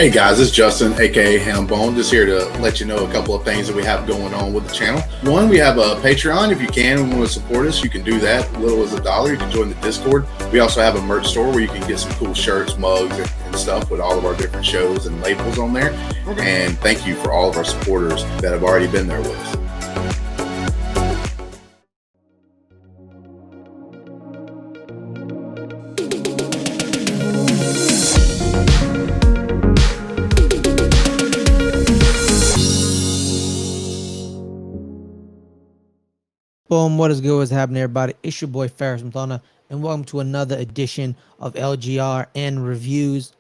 Hey guys, it's Justin, aka Hambone, just here to let you know a couple of things that we have going on with the channel. One, we have a Patreon. If you can and want to support us, you can do that. As little as $1. You can join the Discord. We also have a merch store where you can get some cool shirts, mugs, and stuff with all of our different shows and labels on there. And thank you for all of our supporters that have already been there with us. Boom, what is good? What's happening, everybody? It's your boy Ferris Madonna, and welcome to another edition of LGRN Reviews.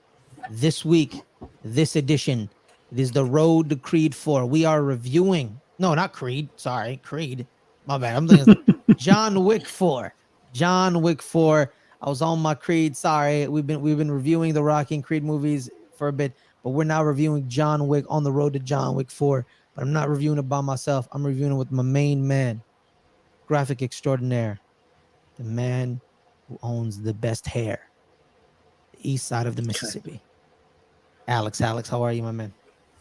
This week, this edition, it is the road to Creed 4. We are reviewing, no, not Creed, sorry, Creed. My bad. I'm thinking John Wick 4. John Wick 4. I was on my Creed, sorry. We've been reviewing the Rocky and Creed movies for a bit, but we're now reviewing John Wick on the road to John Wick 4. But I'm not reviewing it by myself. I'm reviewing it with my main man, graphic extraordinaire, the man who owns the best hair, the east side of the Mississippi. Alex, how are you, my man?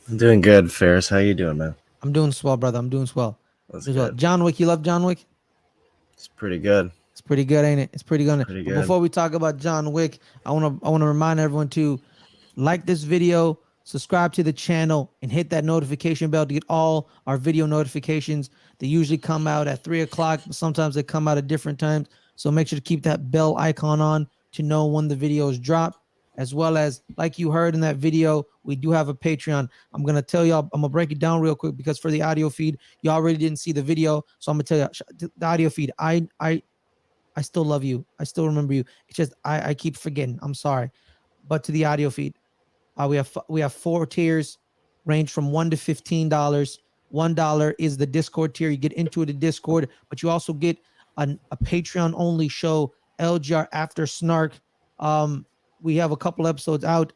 I'm doing good, Ferris. How you doing, man? I'm doing swell, brother. I'm doing swell. That's Doing good. swell. John Wick, you love John Wick? It's pretty good. It's pretty good, ain't it? It's pretty good. Pretty But good. before we talk about John Wick, I wanna remind everyone to like this video, subscribe to the channel, and hit that notification bell to get all our video notifications. They usually come out at 3 o'clock, but sometimes they come out at different times. So make sure to keep that bell icon on to know when the videos drop. As well as, like you heard in that video, we do have a Patreon. I'm gonna tell y'all, I'm gonna break it down real quick because for the audio feed, you already didn't see the video. So I'm gonna tell you the audio feed. I still love you. I still remember you. It's just I keep forgetting. I'm sorry. But to the audio feed, we have 4 tiers, range from $1 to $15. $1 is the Discord tier. You get into the Discord, but you also get a Patreon only show, LGR After Snark. We have a couple episodes out.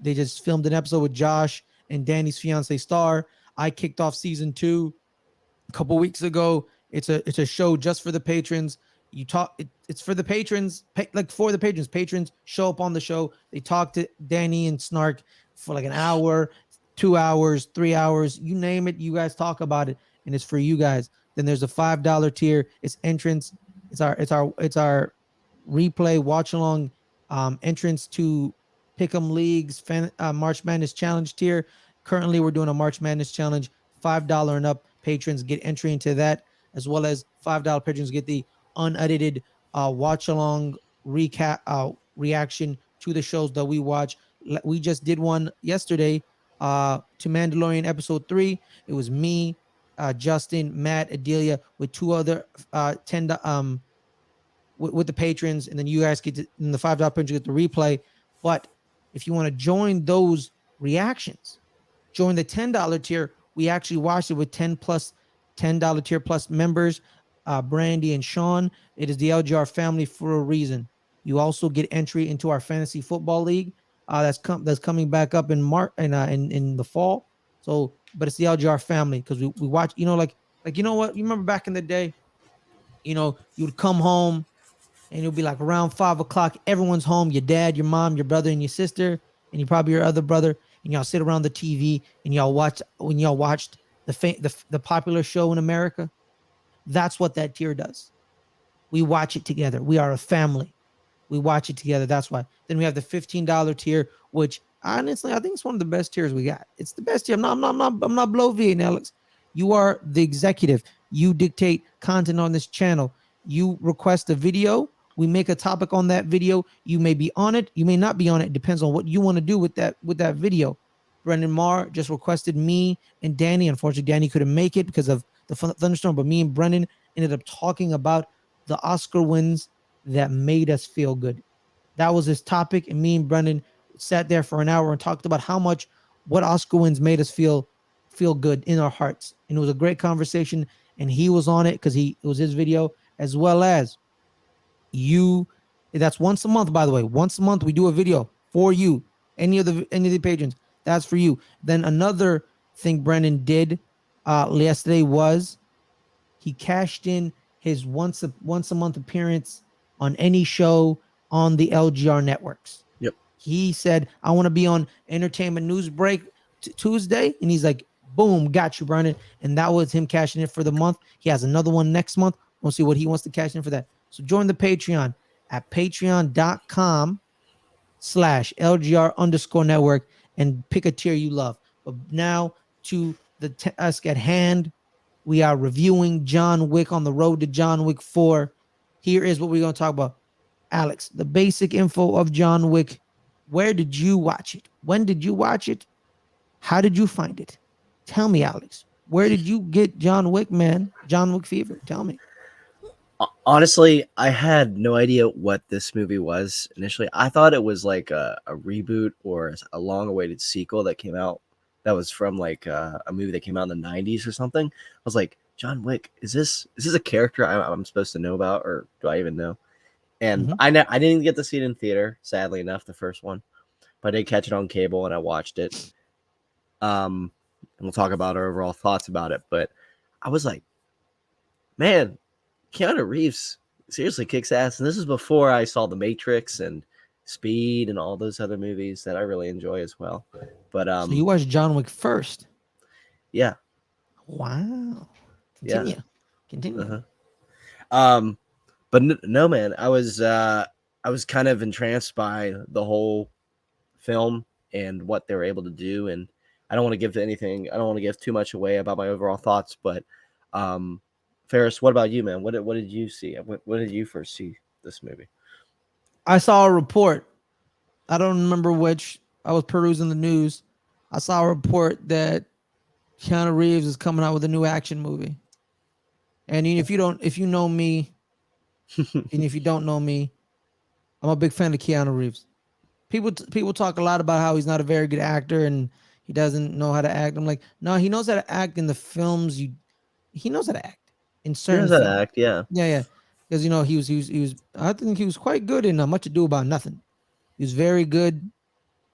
They just filmed an episode with Josh and Danny's fiance Star. I kicked off season 2 a couple weeks ago. It's a show just for the patrons. You talk, it's for the patrons, for the patrons. Patrons show up on the show. They talk to Danny and Snark for like an hour, 2 hours, 3 hours, you name it. You guys talk about it, and it's for you guys. Then there's a $5 tier. It's entrance. It's our replay watch along entrance to Pick'em Leagues March Madness Challenge tier. Currently, we're doing a March Madness Challenge. $5 and up patrons get entry into that, as well as $5 patrons get the unedited watch along recap reaction to the shows that we watch. We just did one yesterday to Mandalorian episode 3. It was me, Justin, Matt, Adelia, with 2 other 10 with the patrons, and then you guys get to, in the $5 patrons get the replay. But if you want to join those reactions, join the $10 tier. We actually watched it with $10 tier plus members, Brandy and Sean. It is the LGR family for a reason. You also get entry into our fantasy football league that's coming back up in March in the fall. So, but it's the LGR family because we watch. You know, like you know what? You remember back in the day, you know, you would come home and it'll be like around 5 o'clock. Everyone's home. Your dad, your mom, your brother, and your sister, and you probably your other brother, and y'all sit around the TV and y'all watched the popular show in America. That's what that tier does. We watch it together. We are a family. We watch it together. That's why. Then we have the $15 tier, which honestly, I think it's one of the best tiers we got. It's the best tier. I'm not bloviating, Alex. You are the executive. You dictate content on this channel. You request a video. We make a topic on that video. You may be on it. You may not be on it. It depends on what you want to do with that video. Brendan Marr just requested me and Danny. Unfortunately, Danny couldn't make it because of the thunderstorm, but me and Brendan ended up talking about the Oscar wins that made us feel good. That was his topic, and me and Brendan sat there for an hour and talked about what Oscar wins made us feel good in our hearts. And it was a great conversation, and he was on it because it was his video, as well as you. That's once a month, by the way. Once a month we do a video for you. Any of the patrons, that's for you. Then another thing Brendan did yesterday was he cashed in his once a month appearance on any show on the LGR networks. Yep. He said, I want to be on Entertainment News Break Tuesday. And he's like, boom, got you, Brandon. And that was him cashing in for the month. He has another one next month. We'll see what he wants to cash in for that. So join the Patreon at patreon.com/LGR_network and pick a tier you love. But now to the task at hand. We are reviewing John Wick on the road to John Wick 4. Here is what we're going to talk about. Alex, the basic info of John Wick. Where did you watch it? When did you watch it? How did you find it? Tell me, Alex. Where did you get John Wick, man? John Wick fever. Tell me. Honestly, I had no idea what this movie was initially. I thought it was like a reboot or a long-awaited sequel that came out. That was from like a movie that came out in the 90s or something. I was like, John Wick, is this a character I'm supposed to know about, or do I even know? And I didn't get to see it in theater, sadly enough, the first one, but I did catch it on cable and I watched it. And we'll talk about our overall thoughts about it. But I was like, man, Keanu Reeves seriously kicks ass. And this is before I saw The Matrix and Speed and all those other movies that I really enjoy as well. But so you watched John Wick first? Yeah. Wow. Continue. But no, man, I was kind of entranced by the whole film and what they were able to do. And I don't want to give too much away about my overall thoughts, but Ferris, what about you, man? What did you see? When did you first see this movie? I saw a report. I don't remember which. I was perusing the news. I saw a report that Keanu Reeves is coming out with a new action movie. And if you know me, and if you don't know me, I'm a big fan of Keanu Reeves. People talk a lot about how he's not a very good actor and he doesn't know how to act. I'm like, no, he knows how to act in the films. He knows how to act in certain films. Act, yeah. Because he was. I think he was quite good in Much Ado About Nothing. He was very good.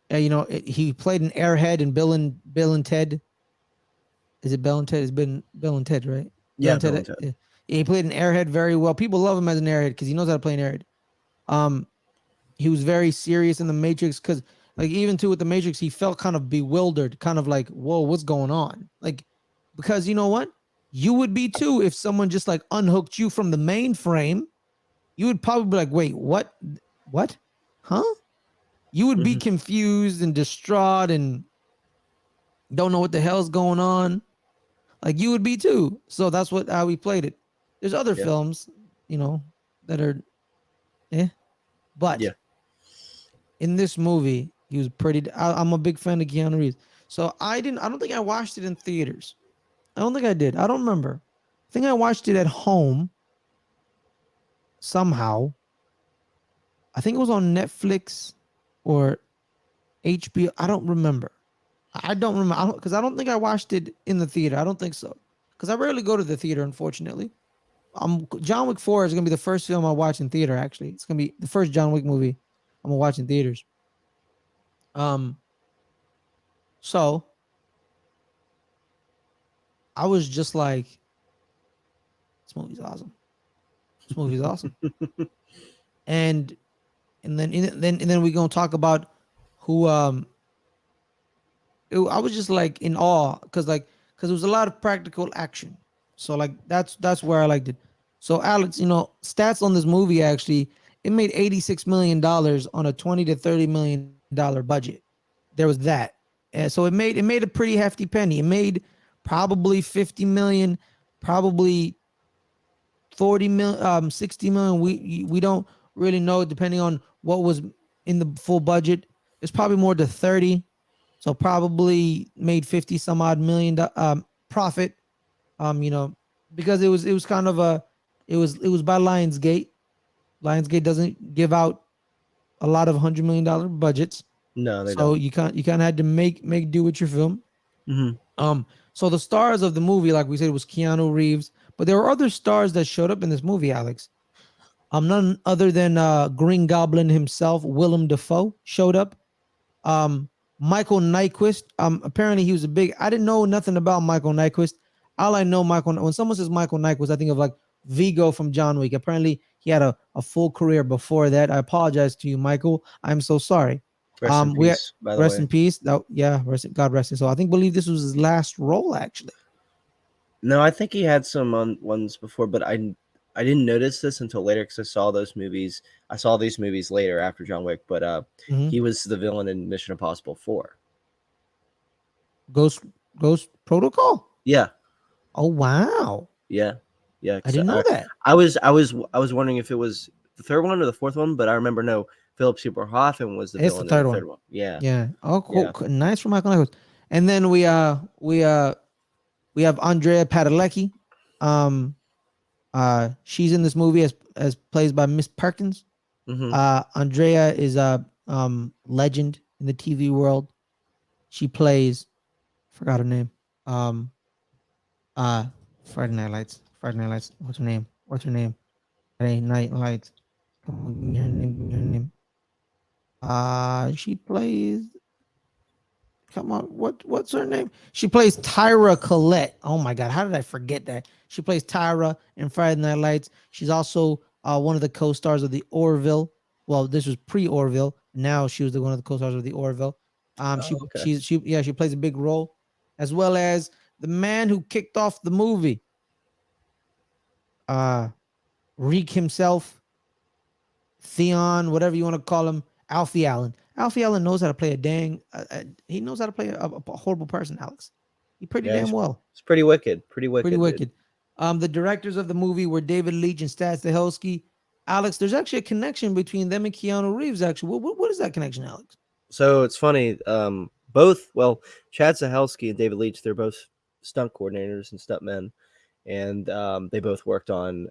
He played an airhead in Bill and Ted. Is it Bill and Ted? It's been Bill and Ted, right? Yeah, Bill and Ted. Yeah, he played an airhead very well. People love him as an airhead because he knows how to play an airhead. He was very serious in The Matrix because, like, even too with The Matrix, he felt kind of bewildered, kind of like, whoa, what's going on? Like, because you know what? You would be too if someone just like unhooked you from the mainframe. You would probably be like, wait, what? Huh? You would be confused and distraught and don't know what the hell's going on. Like you would be too. So that's how we played it. There's other films, that are but in this movie, he was pretty. I'm a big fan of Keanu Reeves. So I don't think I watched it in theaters. I don't think I did. I don't remember. I think I watched it at home somehow. I think it was on Netflix or HBO. I don't remember. Because I don't think I watched it in the theater. I don't think so. Because I rarely go to the theater, unfortunately. John Wick 4 is going to be the first film I watch in theater, actually. It's going to be the first John Wick movie I'm going to watch in theaters. So I was just like, this movie's awesome. This movie's awesome. and then we're going to talk about who I was just like in awe because it was a lot of practical action. So like that's where I liked it. So Alex, stats on this movie actually, it made $86 million on a $20 to $30 million budget. There was that. And so it made a pretty hefty penny. It made probably 50 million, probably 40 million, 60 million. We don't really know depending on what was in the full budget. It's probably more to 30. So probably made 50 some odd million profit. Because it was kind of it was by Lionsgate. Lionsgate doesn't give out a lot of $100 million budgets. No, they so don't. you kind of had to make do with your film. So the stars of the movie, like we said, was Keanu Reeves, but there were other stars that showed up in this movie, Alex. None other than Green Goblin himself, Willem Dafoe, showed up. Michael Nyqvist. Apparently he was I didn't know nothing about Michael Nyqvist. All I know, when someone says Michael Nyqvist, I think of like Vigo from John Wick. Apparently he had a full career before that. I apologize to you, Michael. I'm so sorry. Rest in We peace, by the rest way. in peace. God rest his soul. I believe this was his last role actually. No, I think he had some ones before, but I didn't notice this until later because I saw those movies. I saw these movies later after John Wick, but Mhm. he was the villain in Mission Impossible 4. Ghost Protocol. Yeah, Oh wow, yeah, yeah. I 'Cause didn't know that. I was wondering if it was the third one or the fourth one, but I remember no. Philip Seymour Hoffman was the It's the villain in the third third one. one. Yeah, Yeah. Oh, cool. yeah. Cool. Nice for Michael Nichols. And then we have Andrea Padalecki. Um, she's in this movie as plays by Miss Perkins. Mm-hmm. Andrea is a legend in the TV world. She plays, forgot her name. Um, uh, Friday Night Lights. Friday Night Lights. What's her name? What's her name? Friday Night Lights. Come on, give me her name. Give me her name. She plays. Come on, what's her name? She plays Tyra Collette. Oh my God, how did I forget that? She plays Tyra in Friday Night Lights. She's also one of the co-stars of the Orville. Well, this was pre-Orville. Now she was one of the co-stars of the Orville. Oh, okay. She plays a big role, as well as the man who kicked off the movie, uh, Reek himself, Theon, whatever you want to call him, Alfie Allen. Alfie Allen knows how to play he knows how to play a horrible person, Alex. He pretty Yeah, damn well. it's pretty wicked. Pretty Pretty wicked, dude. wicked. The directors of the movie were David Leitch and Stas Stahelski. Alex, there's actually a connection between them and Keanu Reeves, actually. What is that connection, Alex? So it's funny. Chad Stahelski and David Leitch, they're both stunt coordinators and stuntmen, and they both worked on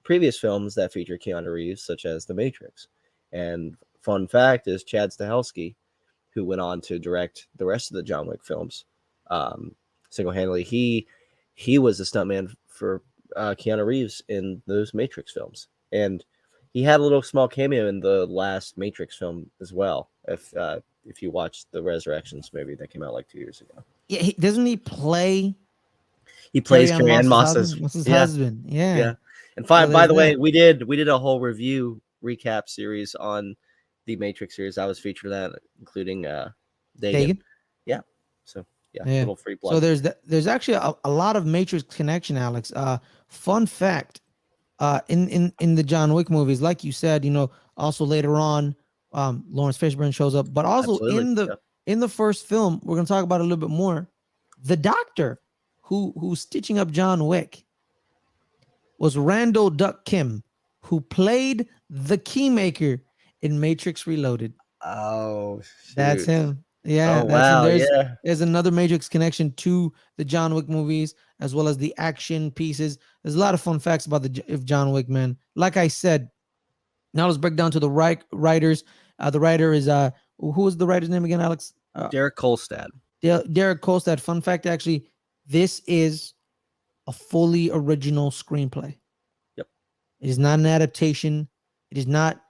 previous films that feature Keanu Reeves, such as The Matrix. And fun fact is, Chad Stahelski, who went on to direct the rest of the John Wick films, single-handedly, he was the stuntman for Keanu Reeves in those Matrix films, and he had a little small cameo in the last Matrix film as well. If you watched the Resurrections movie that came out like 2 years ago, Yeah, doesn't he play he plays Carrie-Anne Carrie Ann Moss's Moss's. husband? What's his Yeah, husband? Yeah. yeah. And So by there's the way, that. we did a whole review recap series on the Matrix series. I was featured in that, including Dagan. Dagan? Yeah. So yeah, Yeah. little free plug. So there's actually a lot of Matrix connection, Alex. Fun fact, in the John Wick movies, like you said, also later on, Lawrence Fishburne shows up, but also Absolutely. Yep. in the first film, we're gonna talk about it a little bit more. The doctor who's stitching up John Wick was Randall Duck Kim, who played the Keymaker in Matrix Reloaded. Oh, That's shoot. him. Yeah, Oh, that's him. wow. Yeah. There's another Matrix connection to the John Wick movies, as well as the action pieces. There's a lot of fun facts about if John Wick, man. Like I said, now let's break down to the writers. The writer is who is the writer's name again, Alex? Derek Kolstad. Derek Kolstad. Fun fact, actually, this is a fully original screenplay. Yep. It is not an adaptation. It is not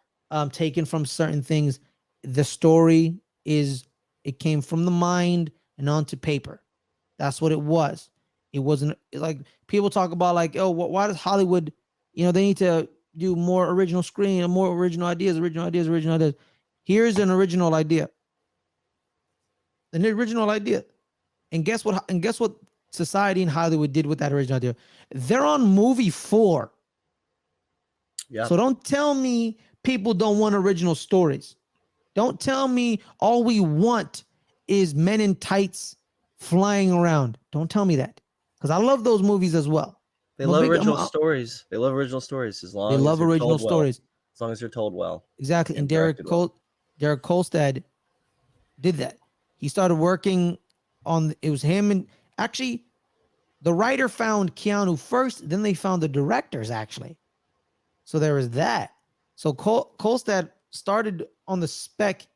taken from certain things. The story it came from the mind and onto paper. That's what it was. It wasn't like people talk about like, oh, why does Hollywood, they need to do more original screen and more original ideas. Here's an original idea. An original idea. And guess what? And guess what society and Hollywood did with that original idea? They're on movie 4. Yeah. So don't tell me people don't want original stories. Don't tell me all we want is men in tights flying around. Don't tell me that, because I love those movies as well. They love original stories. They love original stories as long they as love they're original told stories. Well. As long as they're told well. Exactly. And Derek Kolstad did that. He started working on it was him, and actually the writer found Keanu first, then they found the directors actually. So there was that. So Kolstad started on the spec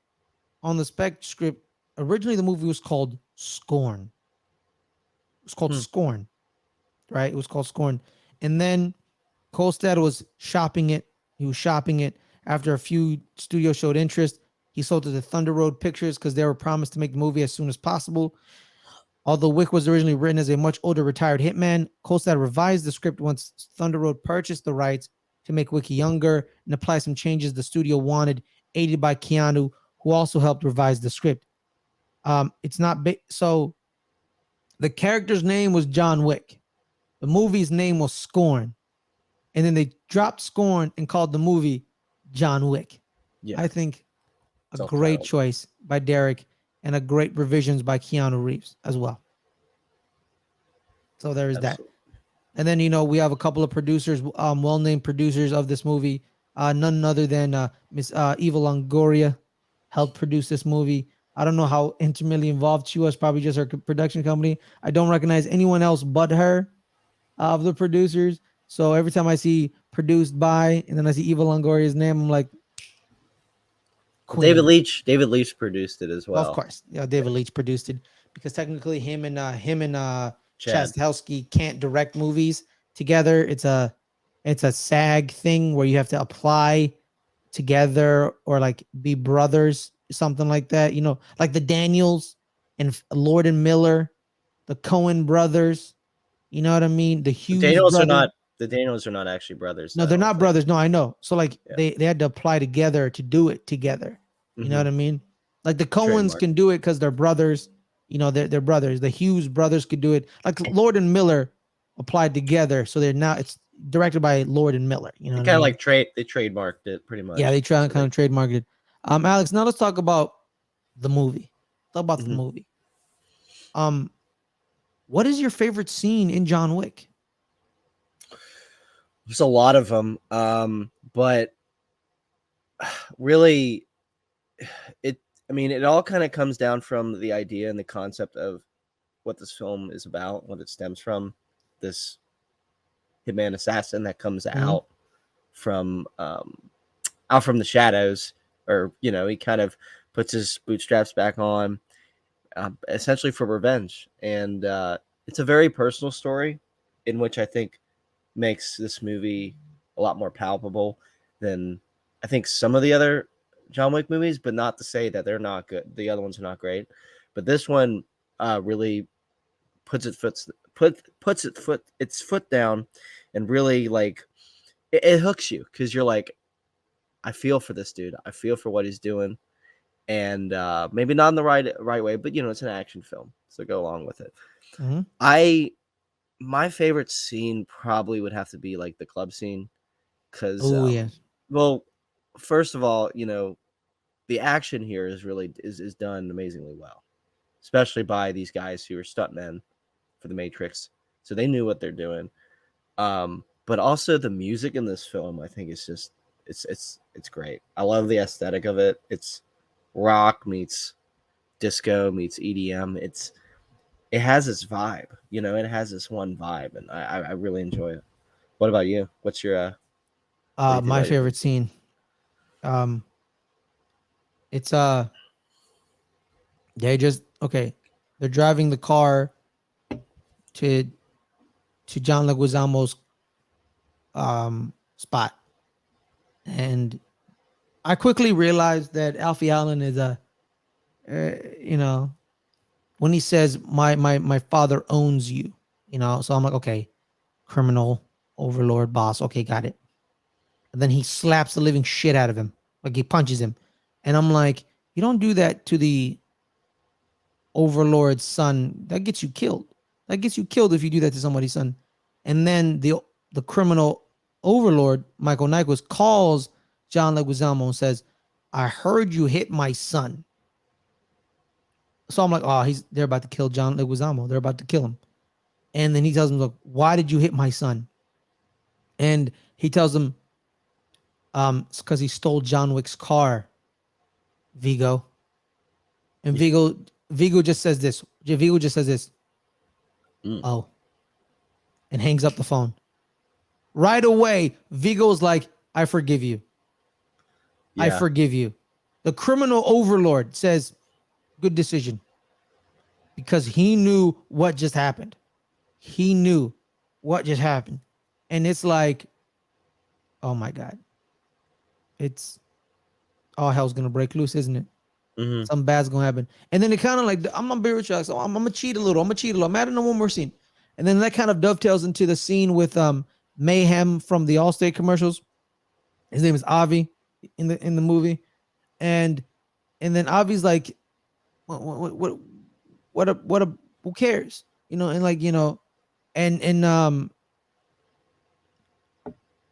script. Originally the movie was called Scorn. It was called Scorn. Right? It was called Scorn. And then Kolstad was shopping it. He was shopping it. After a few studios showed interest, he sold to the Thunder Road Pictures because they were promised to make the movie as soon as possible. Although Wick was originally written as a much older retired hitman, Kolstad revised the script once Thunder Road purchased the rights to make Wick younger and apply some changes the studio wanted, aided by Keanu, who also helped revise the script. It's not so the character's name was John Wick. The movie's name was Scorn. And then they dropped Scorn and called the movie John Wick. Yeah. I think a Self-titled. great choice by Derek and a great revisions by Keanu Reeves as well. So there is that. And then, we have a couple of producers, well-named producers of this movie. None other than Miss Eva Longoria helped produce this movie. I don't know how intimately involved she was, probably just her production company. I don't recognize anyone else but her of the producers. So every time I see produced by, and then I see Eva Longoria's name, I'm like, Queen. David Leitch produced it as well. Of course. Yeah, David Leitch produced it because technically him and Chastehowski can't direct movies together. It's a SAG thing where you have to apply together or like be brothers, something like that. Like the Daniels and Lord and Miller, the Coen brothers. You know what I mean? The Hughes brothers. The Daniels are not actually brothers. No, they're not brothers. No, I know. So like they had to apply together to do it together. You know what I mean? Like the Coens can do it because they're brothers. They're brothers. The Hughes brothers could do it. Like Lord and Miller applied together, so it's directed by Lord and Miller. They kind of like they trademarked it pretty much. Yeah, they kind of trademarked it. Alex, now let's talk about the movie. Talk about the movie. What is your favorite scene in John Wick? There's a lot of them, but really, it all kind of comes down from the idea and the concept of what this film is about, what it stems from. This hitman assassin that comes out from the shadows, or he kind of puts his bootstraps back on, essentially for revenge. And it's a very personal story, in which I think makes this movie a lot more palpable than I think some of the other John Wick movies, but not to say that they're not good. The other ones are not great, but this one really puts its foot down, and really like it hooks you, because you're like, I feel for this dude. I feel for what he's doing, and maybe not in the right way, but it's an action film, so go along with it. My favorite scene probably would have to be like the club scene, because well, first of all, the action here is really is done amazingly well, especially by these guys who are stuntmen for the Matrix, so they knew what they're doing. But also the music in this film, I think, is just it's great. I love the aesthetic of it. It's rock meets disco meets EDM. It has its vibe, it has this one vibe, and I really enjoy it. What about you? What's your my favorite scene? It's they're driving the car to John Leguizamo's spot, and I quickly realized that Alfie Allen is when he says my father owns you, so I'm like, okay, criminal overlord boss, okay, got it. And then he slaps the living shit out of him, like he punches him, and I'm like, you don't do that to the overlord's son. That gets you killed. That gets you killed if you do that to somebody's son. And then the criminal overlord, Michael Nyquist, calls John Leguizamo and says, I heard you hit my son. So I'm like, they're about to kill John Leguizamo. They're about to kill him. And then he tells him, look, why did you hit my son? And he tells him, it's because he stole John Wick's car, Vigo. And Vigo just says this. Oh. And hangs up the phone. Right away, Vigo's like, I forgive you. Yeah. I forgive you. The criminal overlord says, good decision. Because he knew what just happened. He knew what just happened. And it's like, oh my God. It's all hell's gonna break loose, isn't it? Mm-hmm. Something bad's gonna happen. And then it kind of like, I'm gonna be with you, so I'm gonna cheat a little. I'm adding on one more scene. And then that kind of dovetails into the scene with Mayhem from the Allstate commercials. His name is Avi in the movie. And and then Avi's like, what who cares? And like, and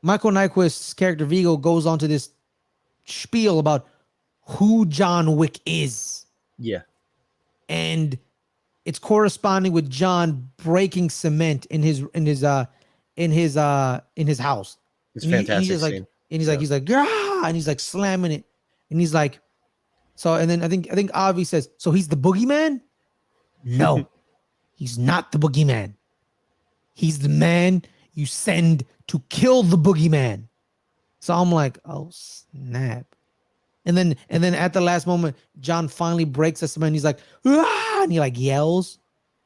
Michael Nyquist's character Vigo goes on to this spiel about who John Wick is. Yeah. And it's corresponding with John breaking cement in his house. It's And fantastic he's just like, scene. and he's like, "Grah!" And he's like slamming it. And he's like, so, and then I think Avi says, so he's the boogeyman? No, he's not the boogeyman. He's the man you send to kill the boogeyman. So I'm like, oh snap. And then at the last moment, John finally breaks the cement. He's like, ah! And he like yells,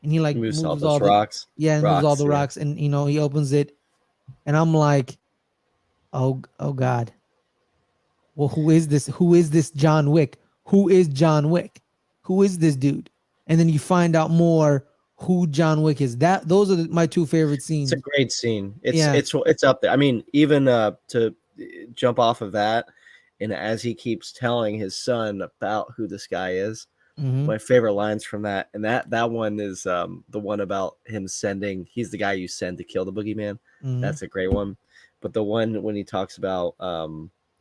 and he like moves all moves those all the rocks. yeah, moves all the rocks, and he opens it, and I'm like, oh God. Well, who is this? Who is this John Wick? Who is John Wick? Who is this dude? And then you find out more who John Wick is. Those are my two favorite scenes. It's a great scene. It's up there. I mean, even to jump off of that, and as he keeps telling his son about who this guy is, my favorite lines from that, and that one is the one about him sending. He's the guy you send to kill the boogeyman. That's a great one. But the one when he talks about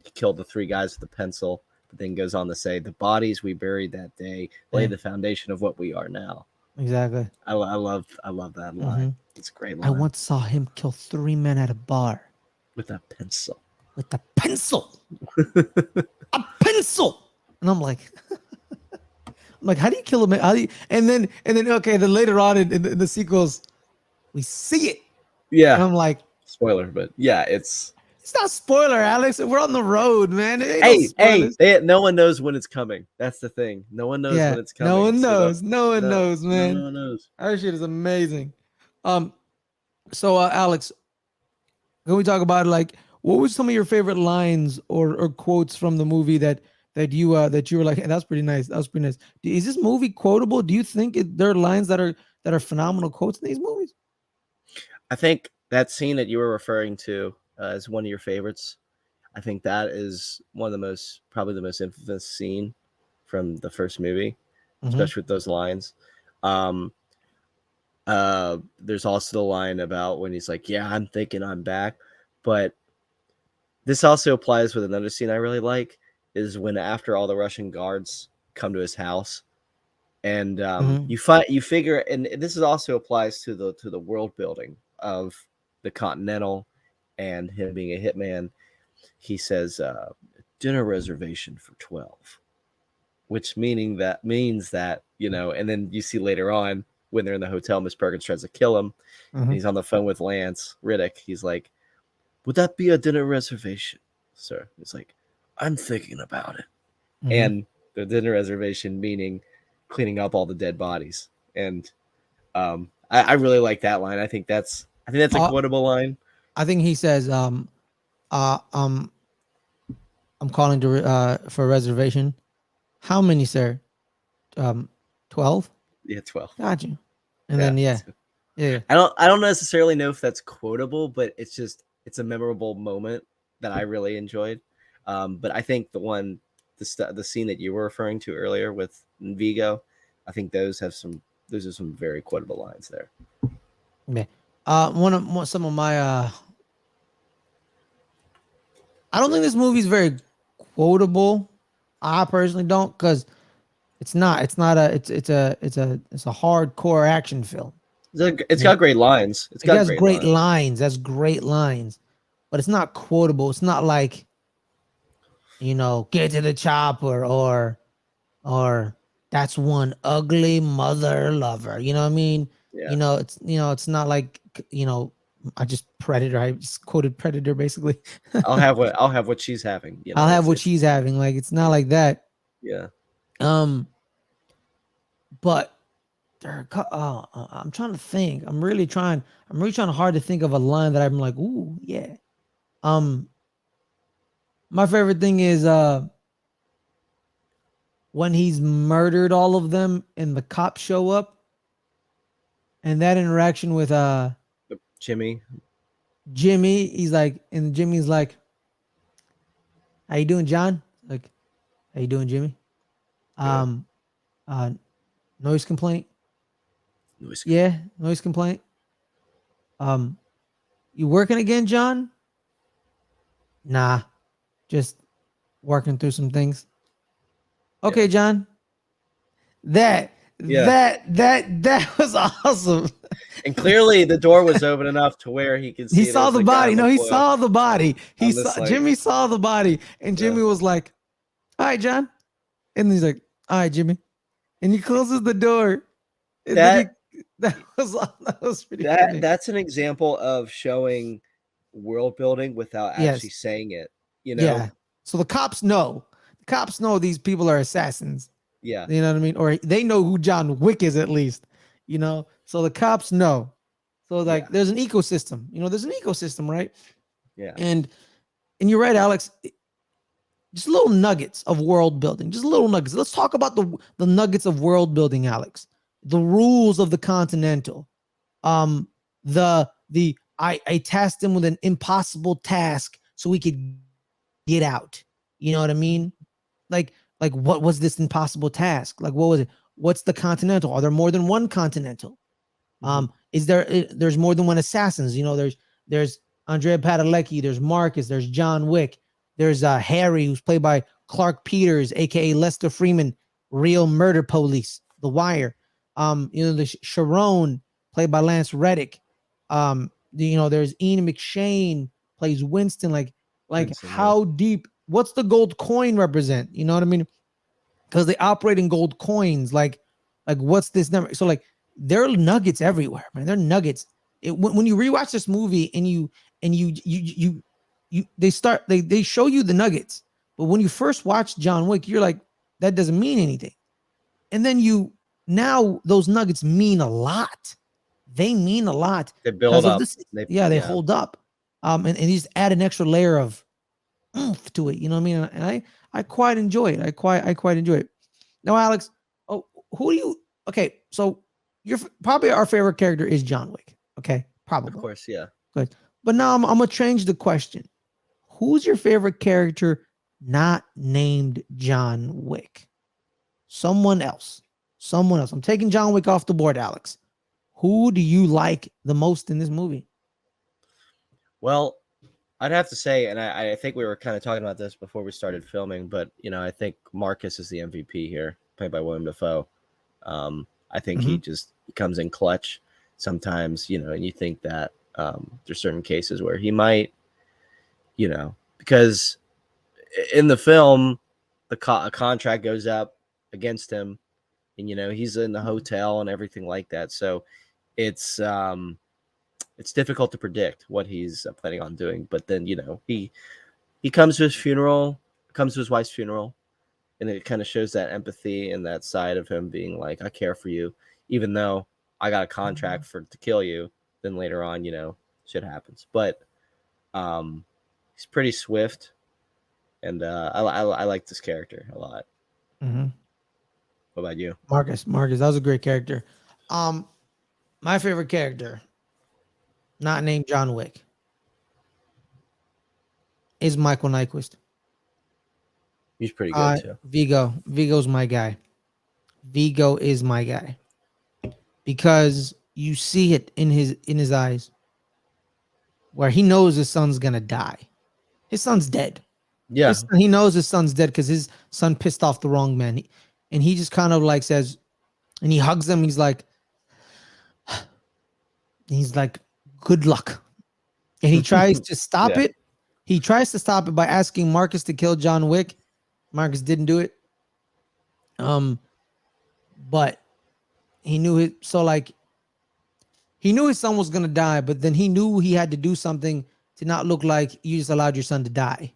he killed the 3 guys with a pencil, but then goes on to say the bodies we buried that day lay the foundation of what we are now. Exactly. I love that line. It's a great line. I once saw him kill 3 men at a bar with a pencil. With a pencil. A pencil. And I'm like, how do you kill him? And then okay, then later on in the sequels, we see it. Yeah. And I'm like, spoiler, but yeah, it's not spoiler, Alex. We're on the road, man. No one knows when it's coming. That's the thing. No one knows when it's coming. No one knows. No one knows, man. No one knows. That shit is amazing. So Alex, can we talk about like what were some of your favorite lines or quotes from the movie that you were like, hey, that's pretty nice. That was pretty nice. Is this movie quotable? Do you think there are lines that are phenomenal quotes in these movies? I think that scene that you were referring to is one of your favorites. I think that is probably the most infamous scene from the first movie, especially with those lines. There's also the line about when he's like, yeah, I'm thinking I'm back. But this also applies with another scene I really like, is when after all the Russian guards come to his house, and you figure, and this also applies to the world building of the Continental and him being a hitman. He says dinner reservation for 12, which means that and then you see later on when they're in the hotel, Miss Perkins tries to kill him, and he's on the phone with Lance Riddick. He's like, would that be a dinner reservation, sir? It's like, I'm thinking about it. And the dinner reservation meaning cleaning up all the dead bodies. And I really like that line. I think that's a quotable line. I think he says, I'm calling for a reservation. How many, sir? 12? Yeah, 12. Got you. And then yeah. I don't necessarily know if that's quotable, but it's a memorable moment that I really enjoyed. But I think the scene that you were referring to earlier with Vigo, I think those are some very quotable lines there. Yeah. Some of my I don't think this movie is very quotable. I personally don't, because it's a hardcore action film. It's got great lines. It has great lines. That's great lines, but it's not quotable. It's not like, get to the chopper or that's one ugly mother lover. You know what I mean? Yeah. It's not like, I just quoted Predator basically. I'll have what she's having. I'll have what she's having. Like, it's not like that. Yeah. But I'm trying to think. I'm really trying hard to think of a line that I'm like, ooh, yeah. My favorite thing is when he's murdered all of them and the cops show up, and that interaction with Jimmy, he's like, and Jimmy's like, how you doing, John? Like, how you doing, Jimmy? Um, uh, noise complaint. Noise. Yeah, noise complaint. You working again, John? Nah, just working through some things. Okay, Yeah. John. That Yeah. that was awesome. And clearly the door was open enough to where he could He see saw there's the a guy body. on No, the he floor. saw the body. I'm just like, Jimmy saw the body, and Yeah. Jimmy was like, "All right, John," and he's like, "All right, Jimmy," and he closes the door. And that that was pretty funny. that's an example of showing world building without actually Yes. saying it. You know? Yeah. So the cops know. The cops know these people are assassins. Yeah. You know what I mean? Or they know who John Wick is at least. You know. So the cops know. So like, Yeah. there's an ecosystem. You know, there's an ecosystem, right? Yeah. And you're right, Alex. Just little nuggets of world building. Just little nuggets. Let's talk about the nuggets of world building, Alex. The rules of the Continental. I tasked him with an impossible task so we could get out. You know what I mean? Like what was this impossible task? Like, what was it? What's the Continental? Are there more than one Continental? Is there's more than one assassins? You know, there's Andrea Padalecki, there's Marcus, there's John Wick, there's Harry, who's played by Clark Peters, aka Lester Freeman, real murder police, The Wire. You know, there's Sharon, played by Lance Reddick. You know, there's Ian McShane, plays Winston. Like Winston, how deep? What's the gold coin represent? You know what I mean? Because they operate in gold coins. Like what's this number? So like, there are nuggets everywhere, man. They're nuggets. When you rewatch this movie and you they show you the nuggets, but when you first watch John Wick, you're like, that doesn't mean anything. And then now those nuggets mean a lot. They mean a lot. They build up. They hold up. And you just add an extra layer of oomph to it. You know what I mean? And I quite enjoy it. I quite enjoy it. Now, Alex, who do you? Okay, so you're probably our favorite character is John Wick. Okay, probably. Of course, yeah. Good. But now I'm gonna change the question. Who's your favorite character not named John Wick? Someone else. I'm taking John Wick off the board, Alex. Who do you like the most in this movie? Well, I'd have to say, and I think we were kind of talking about this before we started filming, but you know, I think Marcus is the MVP here, played by William Dafoe. I think he just comes in clutch sometimes, you know, and you think that there's certain cases where he might, you know, because in the film, a contract goes up against him, and you know he's in the hotel and everything like that. So it's difficult to predict what he's planning on doing. But then you know he comes to his funeral, comes to his wife's funeral, and it kind of shows that empathy and that side of him being like, I care for you, even though I got a contract to kill you. Then later on, you know, shit happens. But he's pretty swift, and I like this character a lot. What about you? Marcus, that was a great character. My favorite character, not named John Wick, is Michael Nyquist. He's pretty good too. Vigo's my guy. Vigo is my guy because you see it in his eyes, where he knows his son's gonna die. His son's dead. Yeah, he knows his son's dead because his son pissed off the wrong man, and he just kind of like says, and he hugs him. He's like, good luck, and he tries to stop it. He tries to stop it by asking Marcus to kill John Wick. Marcus didn't do it. But he knew it. So like, he knew his son was gonna die, but then he knew he had to do something to not look like you just allowed your son to die.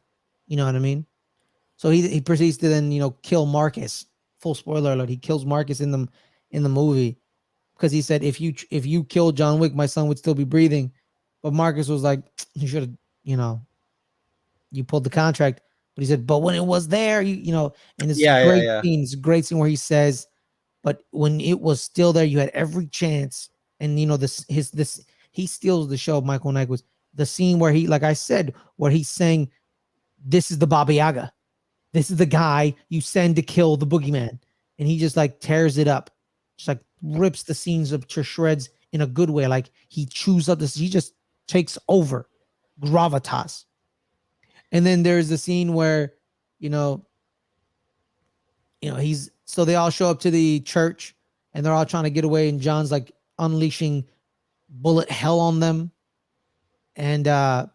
You know what I mean? So he proceeds to then, you know, kill Marcus. Full spoiler alert: he kills Marcus in the movie because he said, if you killed John Wick, my son would still be breathing. But Marcus was like, you should have, you know, you pulled the contract. But he said, but when it was there, you know, and it's It's a great scene where he says, but when it was still there, you had every chance. And you know, he steals the show of Michael Nyquist. The scene where he, like I said, where he's saying, this is the Baba Yaga. This is the guy you send to kill the boogeyman. and he just like tears it up, just like rips the scenes up to shreds in a good way. Like he chews up this, he just takes over gravitas. And then there's the scene where, you know, he's so they all show up to the church and they're all trying to get away, and John's like unleashing bullet hell on them. And then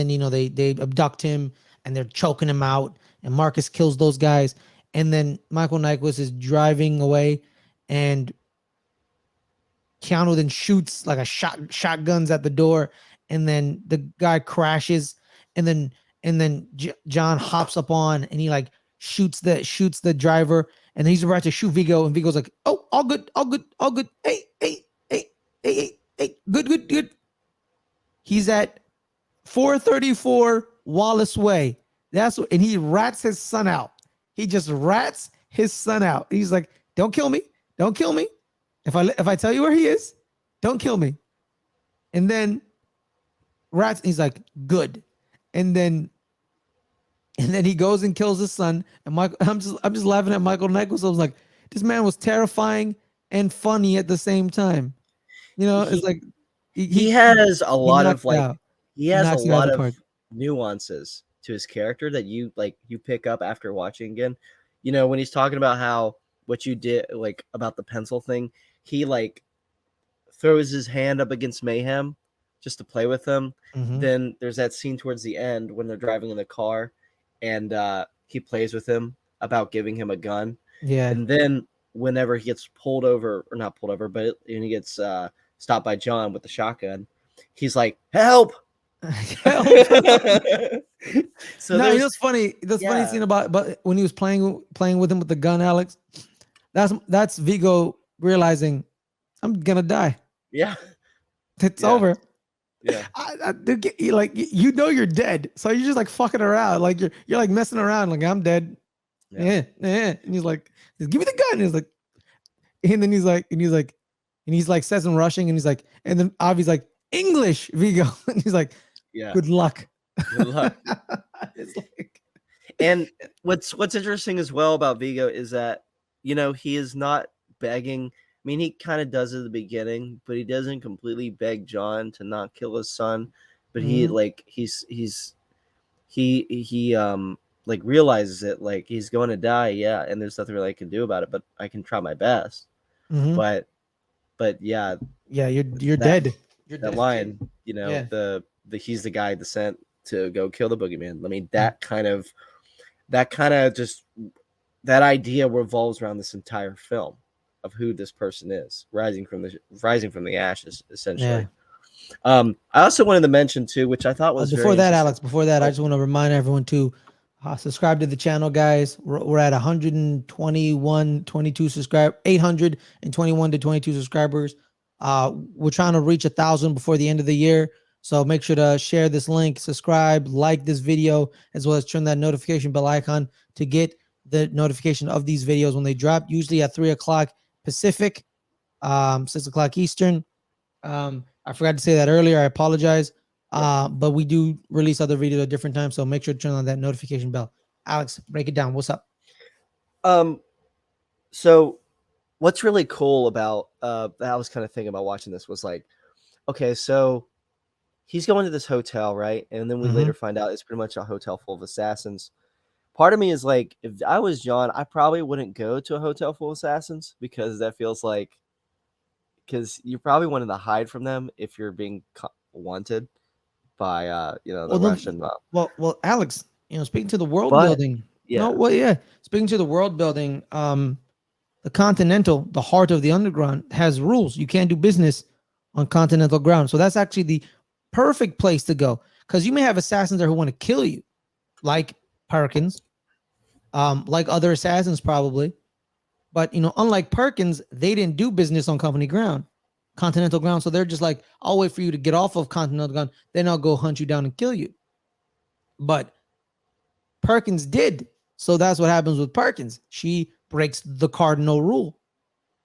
they abduct him and they're choking him out, and Marcus kills those guys. And then Michael Nyquist is driving away, and Keanu then shoots like a shotguns at the door, and then the guy crashes, and then John hops up on, and he like shoots the driver, and he's about to shoot Vigo, and Vigo's like, "Oh, all good, all good, all good. Hey, good. He's at 434 Wallace Way. And he rats his son out. He just rats his son out. He's like, "Don't kill me. Don't kill me. If I tell you where he is, don't kill me." And then he's like, "Good." And then he goes and kills his son. And I'm just laughing at Michael Nyquist. I was like, this man was terrifying and funny at the same time. It's like he has a lot of nuances to his character that you pick up after watching again. When he's talking about how what you did, like about the pencil thing, he like throws his hand up against Mayhem just to play with him. Mm-hmm. Then there's that scene towards the end when they're driving in the car, and he plays with him about giving him a gun. Yeah. And then whenever he gets pulled over, or not pulled over, but he gets stopped by John with the shotgun, he's like, "Help!" Help. So no, it's funny. That's funny scene but when he was playing with him with the gun, Alex. That's Vigo realizing, I'm gonna die. Yeah, it's over. Yeah, you're dead, so you're just like fucking around, like you're like messing around, like I'm dead. Yeah. And he's like, "Give me the gun." And he's like, and he's like says in rushing, and he's like, and then Avi's like, "English, Vigo," and he's like, "Yeah, good luck." Good luck. It's like, and what's interesting as well about Vigo is that he is not begging. I mean, he kind of does at the beginning, but he doesn't completely beg John to not kill his son. But he like realizes it, like he's going to die, and there's nothing really I can do about it, but I can try my best. Mm-hmm. But yeah, you're dead. You're that dead. line, the he's the guy sent to go kill the boogeyman. I mean, that kind of just that idea revolves around this entire film of who this person is, rising from the ashes, essentially. I also wanted to mention too, which I thought was before that, Alex. Before that, I just want to remind everyone to subscribe to the channel, guys. We're at 821 to 22 subscribers. We're trying to reach 1,000 before the end of the year. So make sure to share this link, subscribe, like this video, as well as turn that notification bell icon to get the notification of these videos when they drop, usually at 3 o'clock Pacific, 6 o'clock Eastern. I forgot to say that earlier. I apologize. But we do release other videos at different times, so make sure to turn on that notification bell. Alex, break it down. What's up? So what's really cool about that I was kind of thinking about watching this was like, okay, so he's going to this hotel, right? And then we later find out it's pretty much a hotel full of assassins. Part of me is like, if I was John, I probably wouldn't go to a hotel full of assassins, because that feels like, because you're probably wanting to hide from them if you're being wanted by the Russian. Well, Alex, speaking to the world building. Speaking to the world building, the Continental, the heart of the underground, has rules. You can't do business on Continental ground. So that's actually the perfect place to go, because you may have assassins there who want to kill you, like Perkins, like other assassins probably. But unlike Perkins, they didn't do business on company ground, Continental ground. So they're just like, I'll wait for you to get off of Continental ground, then I'll go hunt you down and kill you. But Perkins did. So that's what happens with Perkins. She breaks the cardinal rule.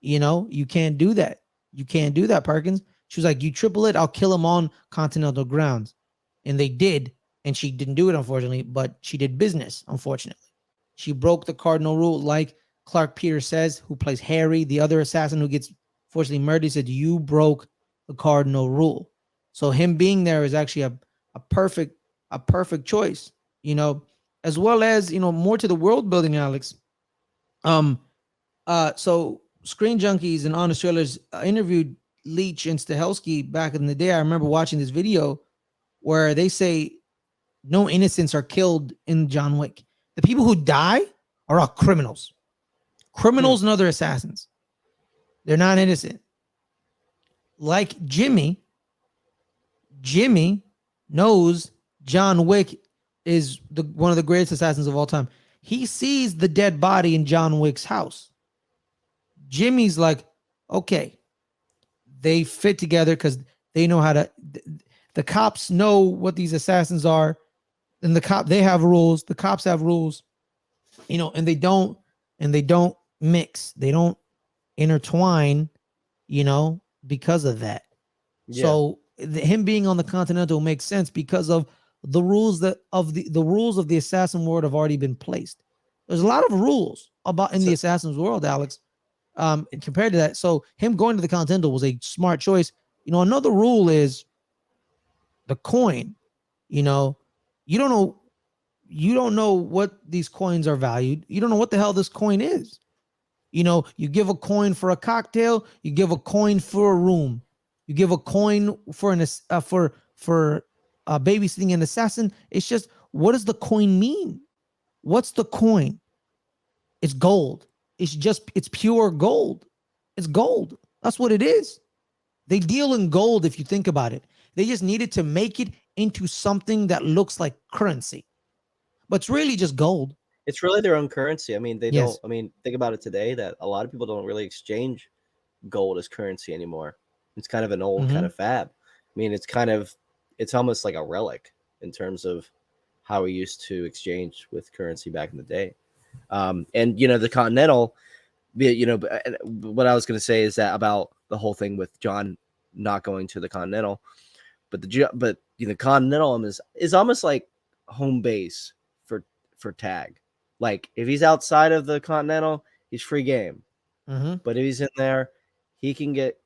You can't do that. You can't do that, Perkins. She was like, you triple it, I'll kill him on Continental grounds. And they did. And she didn't do it, unfortunately, but she did business, unfortunately. She broke the cardinal rule like Clark Peters says, who plays Harry, the other assassin who gets fortunately murdered. He said, "You broke the cardinal rule." So him being there is actually a perfect choice, as well as, more to the world building, Alex. So Screen Junkies and Honest Trailers interviewed Leach and Stahelski back in the day. I remember watching this video where they say no innocents are killed in John Wick. The people who die are all criminals. Criminals and other assassins. They're not innocent. Like Jimmy knows John Wick is one of the greatest assassins of all time. He sees the dead body in John Wick's house. Jimmy's like, okay, they fit together because they know how to. The cops know what these assassins are, and they have rules. The cops have rules, and they don't mix. They don't intertwine, because of that. Yeah. So him being on the Continental makes sense because of the rules the rules of the assassin world have already been placed. There's a lot of rules in the assassin's world, Alex. Compared to that, so him going to the Continental was a smart choice. Another rule is the coin. You don't know what these coins are valued. You don't know what the hell this coin is. You give a coin for a cocktail. You give a coin for a room. You give a coin for babysitting an assassin. It's just, what does the coin mean? What's the coin? It's gold. It's pure gold. It's gold. That's what it is. They deal in gold if you think about it. They just needed to make it into something that looks like currency. But it's really just gold. It's really their own currency. I mean, don't. I mean, think about it today that a lot of people don't really exchange gold as currency anymore. It's kind of an old kind of fad. I mean, it's almost like a relic in terms of how we used to exchange with currency back in the day. And the Continental, what I was going to say is that about the whole thing with John not going to the Continental, but the Continental is almost like home base for Tag. Like if he's outside of the Continental, he's free game. But if he's in there, he can get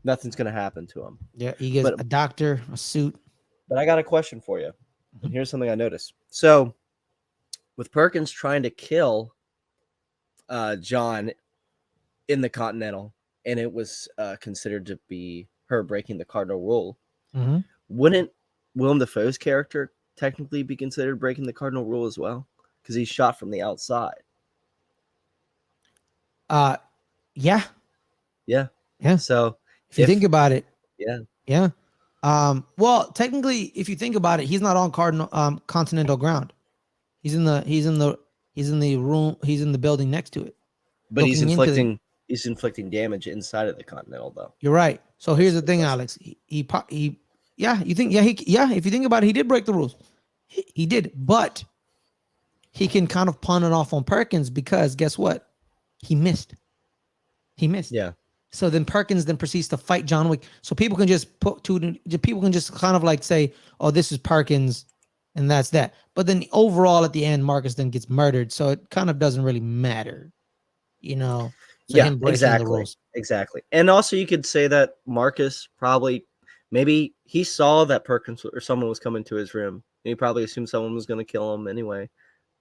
nothing's going to happen to him. Yeah, he gets a doctor, a suit. But I got a question for you. And here's something I noticed. So with Perkins trying to kill John in the Continental, and it was considered to be her breaking the cardinal rule, wouldn't Willem Dafoe's character technically be considered breaking the cardinal rule as well? Because he's shot from the outside. Yeah. So if you think about it, yeah. Well, technically, if you think about it, he's not on continental ground. He's in the room. He's in the building next to it. But he's inflicting damage inside of the Continental, though. You're right. So here's the thing, Alex. If you think about it, he did break the rules. He did, but he can kind of pawn it off on Perkins because guess what? He missed. Yeah. So then Perkins proceeds to fight John Wick. So people can just kind of like say, "Oh, this is Perkins," and that's that. But then overall, at the end, Marcus then gets murdered. So it kind of doesn't really matter, So him breaking the rules. Exactly. And also, you could say that Marcus maybe he saw that Perkins or someone was coming to his room, and he probably assumed someone was going to kill him anyway.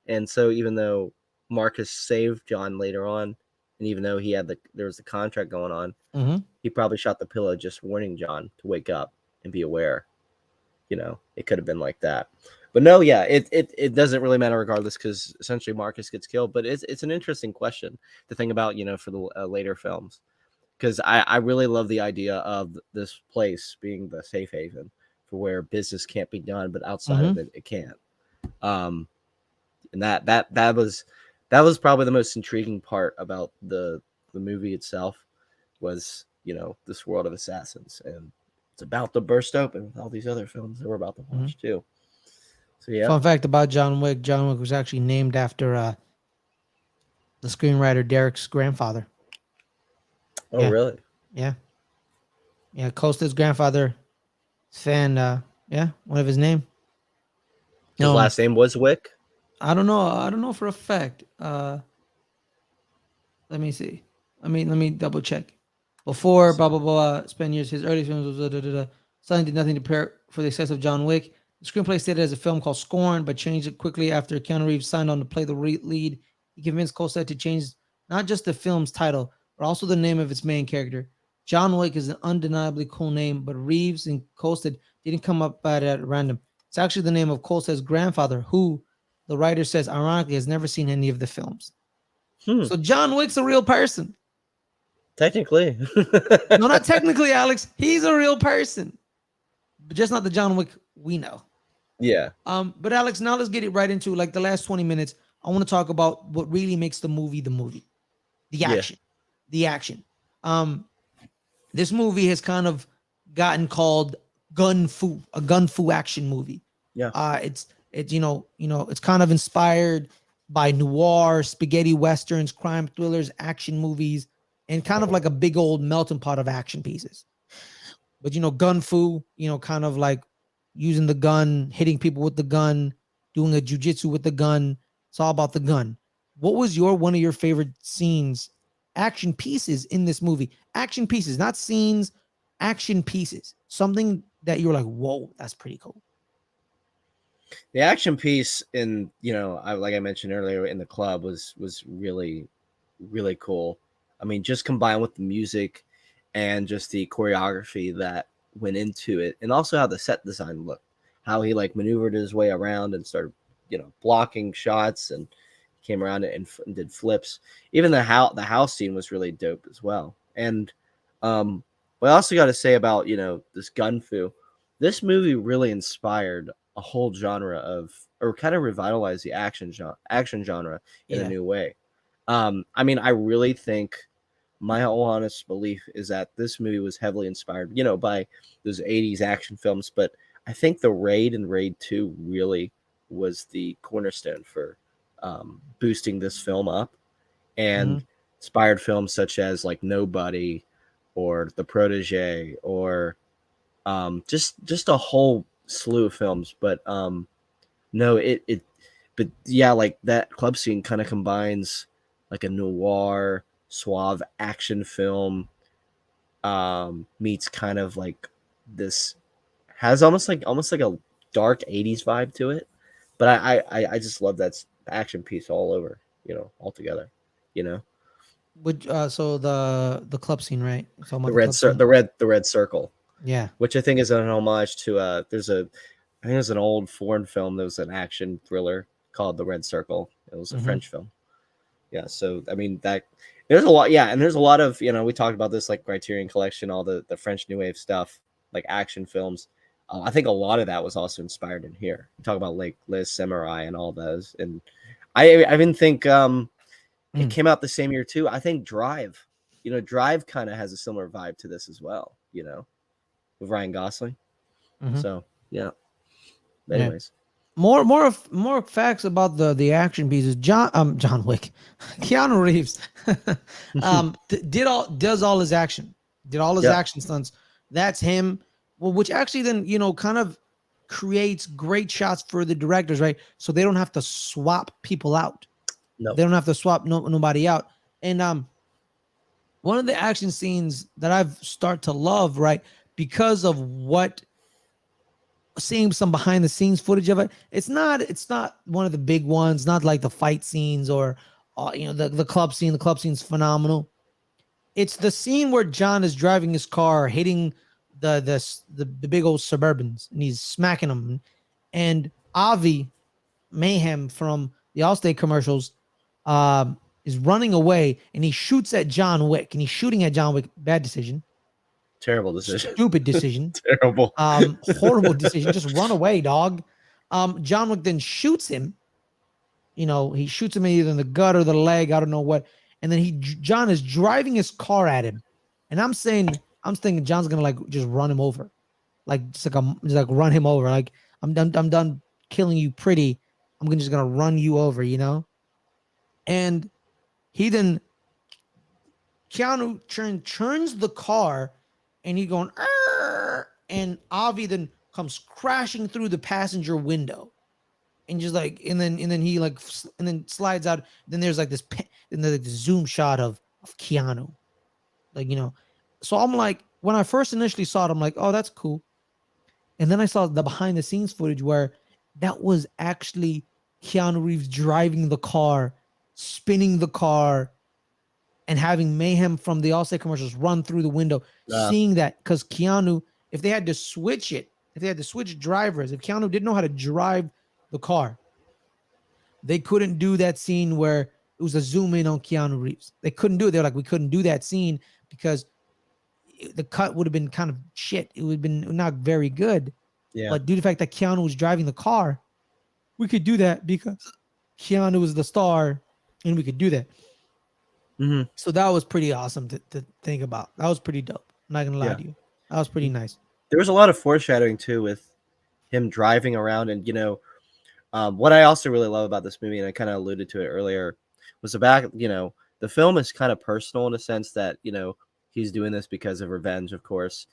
And so, even though Marcus saved John later on, and even though there was a contract going on, he probably shot the pillow just warning John to wake up and be aware. It could have been like that. But no, yeah, it doesn't really matter regardless because essentially Marcus gets killed. But it's an interesting question to think about, for the later films, because I really love the idea of this place being the safe haven for where business can't be done, but outside of it can. And that was probably the most intriguing part about the movie itself was, this world of assassins, and it's about to burst open with all these other films that we're about to watch too. So yeah. Fun fact about John Wick: John Wick was actually named after the screenwriter Derek's grandfather. Oh, really? Yeah. Costa's grandfather, fan. One of his name. His last name was Wick. I don't know. I don't know for a fact. Let me see. Let me double check. Before blah blah blah, spent years. His early films was suddenly did nothing to prepare for the success of John Wick. The screenplay stated as a film called Scorn, but changed it quickly after Keanu Reeves signed on to play the lead. He convinced Colset to change not just the film's title, but also the name of its main character. John Wick is an undeniably cool name, but Reeves and Colstead didn't come up by it at random. It's actually the name of Colstead's grandfather, who the writer says ironically has never seen any of the films. Hmm. So John Wick's a real person. Technically. No, not technically, Alex. He's a real person, but just not the John Wick we know. Yeah. But Alex, now let's get it right into like the last 20 minutes. I want to talk about what really makes the movie the movie. The Yeah. action. The action. This movie has kind of gotten called a gun fu action movie. Yeah. It's it's kind of inspired by noir, spaghetti westerns, crime thrillers, action movies, and kind of like a big old melting pot of action pieces. But gun fu, kind of like using the gun, hitting people with the gun, doing a jujitsu with the gun. It's all about the gun. What was one of your favorite scenes, action pieces in this movie? Action pieces, not scenes, action pieces. Something that you were like, whoa, that's pretty cool. The action piece in, like I mentioned earlier in the club was really, really cool. I mean, just combined with the music and just the choreography that went into it, and also how the set design looked, how he like maneuvered his way around and started, blocking shots and came around it and did flips. Even the house scene was really dope as well. And what I also got to say about this gun fu, this movie really inspired a whole genre or kind of revitalized the action genre in a new way. I mean, I really think my whole honest belief is that this movie was heavily inspired, by those 80s action films. But I think The Raid and Raid 2 really was the cornerstone for boosting this film up, and inspired films such as like Nobody or The Protege or just a whole slew of films. But but yeah, like that club scene kind of combines like a noir suave action film meets kind of like this, has almost like a dark 80s vibe to it. But I just love that action piece all over, all together, Which so the club scene, right? the red circle, yeah, which I think is an homage to I think there's an old foreign film that was an action thriller called The Red Circle. It was a French film. Yeah, so I mean that there's a lot, and there's a lot of, we talked about this like Criterion Collection, all the French New Wave stuff, like action films. I think a lot of that was also inspired in here. We talk about like Les Samurai and all those, and I even think it came out the same year too. I think Drive, Drive kind of has a similar vibe to this as well, with Ryan Gosling. So yeah. But anyways. More facts about the action pieces. John Wick, Keanu Reeves, does all his action, did all his action stunts. That's him. Well, which actually then kind of creates great shots for the directors, right? So they don't have to swap people out. No, they don't have to swap nobody out. And one of the action scenes that I've started to love, right, because of what. Seeing some behind the scenes footage of it, it's not one of the big ones, not like the fight scenes or the club scene. The club scene's phenomenal. It's the scene where John is driving his car, hitting the big old Suburbans, and he's smacking them. And Avi Mayhem from the Allstate commercials is running away, and he shoots at John Wick, and he's shooting at John Wick. Bad decision. Terrible decision. Stupid decision. Terrible. Horrible decision. Just run away, dog. John Wick then shoots him. He shoots him either in the gut or the leg. I don't know what. And then John is driving his car at him. And I'm thinking John's gonna like just run him over. Like just like run him over. Like I'm done killing you pretty. I'm just gonna run you over, And he then Keanu turns the car. And he's going, Arr! And Avi then comes crashing through the passenger window. and just like, and then he like, and then slides out. Then there's like this, and then like this zoom shot of Keanu, like, you know. So I'm like, when I first initially saw it, I'm like, oh, that's cool. And then I saw the behind the scenes footage where that was actually Keanu Reeves driving the car, spinning the car, and having mayhem from the Allstate commercials run through the window. Seeing that, because Keanu, if they had to switch it, if they had to switch drivers, if Keanu didn't know how to drive the car, they couldn't do that scene where it was a zoom in on Keanu Reeves. They couldn't do it. They're like, we couldn't do that scene because the cut would have been kind of shit. It would have been not very good. Yeah. But due to the fact that Keanu was driving the car, we could do that because Keanu was the star and we could do that. Mm-hmm. So that was pretty awesome to think about. That was pretty dope. I'm not going to lie to you. That was pretty nice. There was a lot of foreshadowing too with him driving around. And, you know, what I also really love about this movie, and I kind of alluded to it earlier, was about, you know, the film is kind of personal in a sense that, you know, he's doing this because of revenge, of course,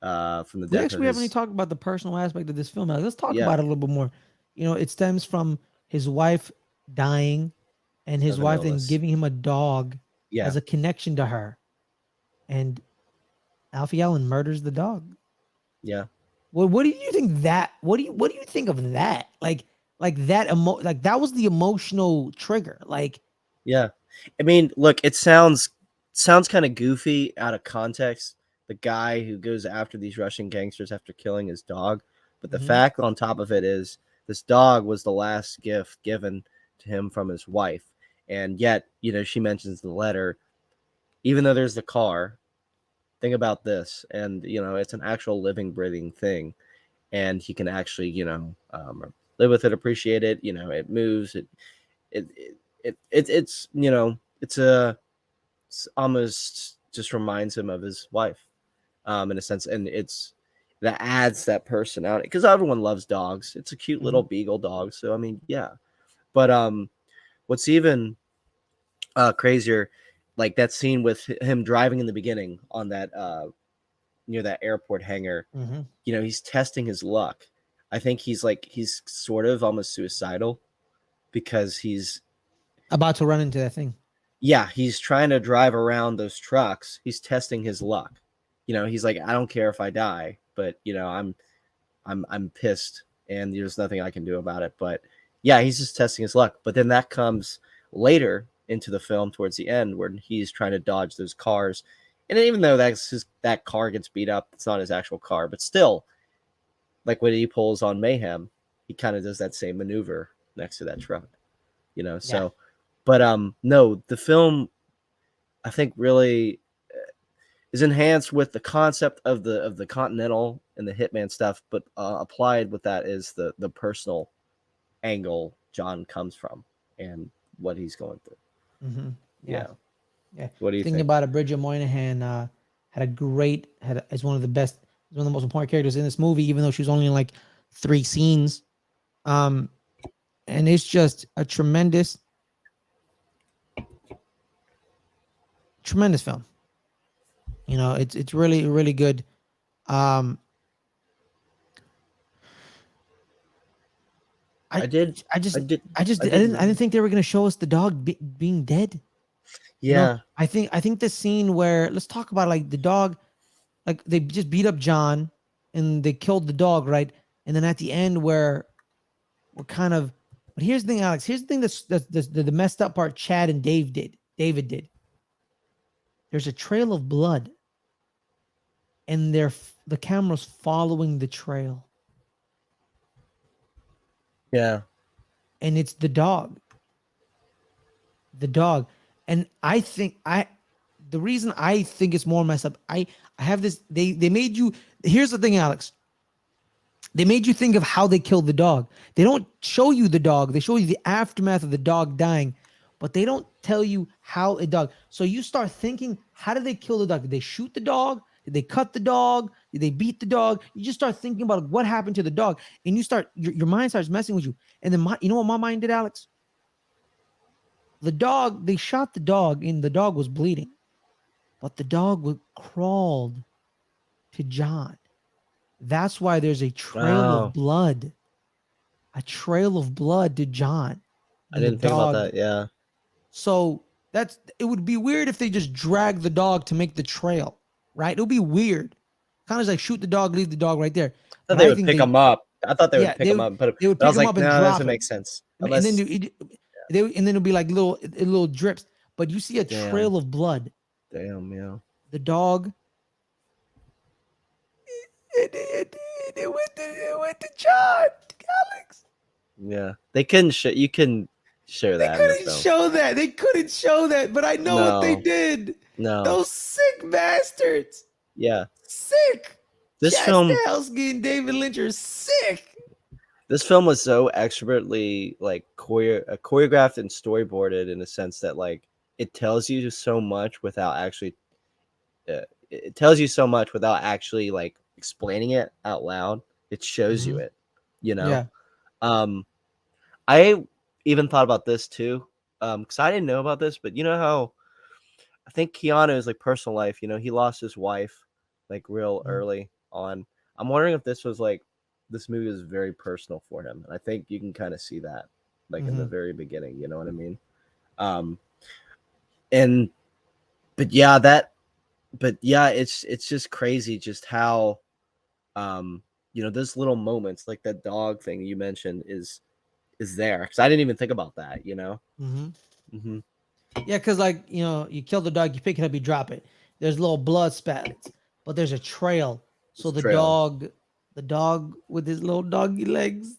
from the death We haven't even talked about the personal aspect of this film. Let's talk about it a little bit more. You know, it stems from his wife dying and his wife then giving him a dog as a connection to her. And Alfie Allen murders the dog. Yeah. Well, what do you think that? What do you think of that? Like that like that was the emotional trigger. Like, yeah. I mean, look, it sounds kind of goofy out of context. The guy who goes after these Russian gangsters after killing his dog. But the fact on top of it is this dog was the last gift given to him from his wife. And yet, you know, she mentions in the letter, even though there's the car, think about this. And, you know, it's an actual living, breathing thing. And he can actually, you know, live with it, appreciate it. You know, it moves. It's you know, it's almost just reminds him of his wife, in a sense. And that adds that personality because everyone loves dogs. It's a cute little beagle dog. So, I mean, yeah. But what's even crazier, like that scene with him driving in the beginning on that near that airport hangar, you know, he's testing his luck. I think he's sort of almost suicidal because he's about to run into that thing. Yeah, he's trying to drive around those trucks. He's testing his luck. You know, he's like, I don't care if I die, but you know, I'm pissed and there's nothing I can do about it. But yeah, he's just testing his luck. But then that comes later into the film towards the end where he's trying to dodge those cars. And even though that car gets beat up, it's not his actual car, but still, like when he pulls on Mayhem, he kind of does that same maneuver next to that truck, you know? So, but no, the film, I think really is enhanced with the concept of the Continental and the Hitman stuff, but applied with that is the personal angle John comes from and what he's going through. Yeah. What do you think about it? Bridget Moynihan is one of the most important characters in this movie, even though she was only in like 3 scenes. And it's just a tremendous film. You know, it's really, really good. I didn't think they were gonna show us the dog being dead. Yeah, you know, I think the scene where, let's talk about like the dog, like they just beat up John and they killed the dog, right? And then at the end where we're kind of, but here's the thing, Alex. Here's the thing that's the messed up part. Chad and David did. There's a trail of blood, and the camera's following the trail. Yeah, and it's the dog. And I think the reason I think it's more messed up, I have this, they made you, here's the thing, Alex. They made you think of how they killed the dog. They don't show you the dog. They show you the aftermath of the dog dying, but they don't tell you how a dog. So you start thinking, how did they kill the dog? Did they shoot the dog? Did they cut the dog? Did they beat the dog? You just start thinking about what happened to the dog, and you start, your mind starts messing with you. And then you know what my mind did, Alex? The dog, they shot the dog and the dog was bleeding, but the dog crawled to John. That's why there's a trail of blood. a trail of blood to John. I And the didn't think about dog. that. Yeah. So it would be weird if they just drag the dog to make the trail, right? It would be weird. Kind of like shoot the dog, leave the dog right there. I thought But they I would think pick him up. I thought they would pick him up and put him. they would But I pick was him like, up and no, that drop doesn't him. make sense. And then Unless, and then it'd be like little drips. But you see a Damn. trail of blood. damn, yeah. The dog. It went to John, Alex. Yeah. They couldn't show. You can show They that in the couldn't film. show that. They couldn't show that. But I know what they No. did. No. Those sick bastards. Yeah. Sick. This Chad film. Stahelski and David Lynch are sick. This film was so expertly like choreographed and storyboarded in a sense that like it tells you so much without actually. It tells you so much without actually like explaining it out loud. It shows you it. You know. Yeah. I even thought about this too, because I didn't know about this, but you know how I think Keanu's like personal life, you know, he lost his wife like real early on. I'm wondering if this was like this movie is very personal for him, and I think you can kind of see that like in the very beginning. You know what I mean? And but yeah, it's just crazy just how you know, those little moments like that dog thing you mentioned is there, because I didn't even think about that, you know. Yeah, because like, you know, you kill the dog, you pick it up, you drop it. There's little blood spatters, but there's a trail. So the dog with his little doggy legs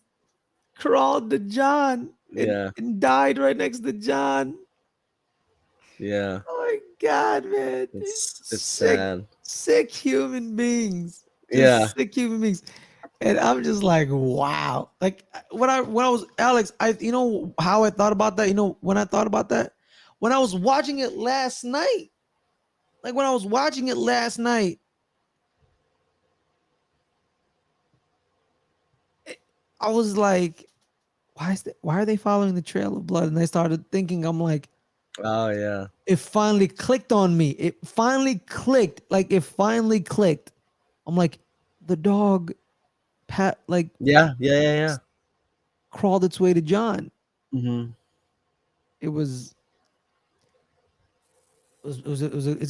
crawled to John and died right next to John. Yeah. Oh my God, man. It's sick, sad. Sick human beings. Sick human beings. And I'm just like, wow. Like when I was Alex, you know how I thought about that? You know, when I thought about that? When I was watching it last night. Like when I was watching it last night, I was like, why are they following the trail of blood? And I started thinking, I'm like, oh yeah. It finally clicked on me. It finally clicked. I'm like, the dog Yeah. crawled its way to John. It's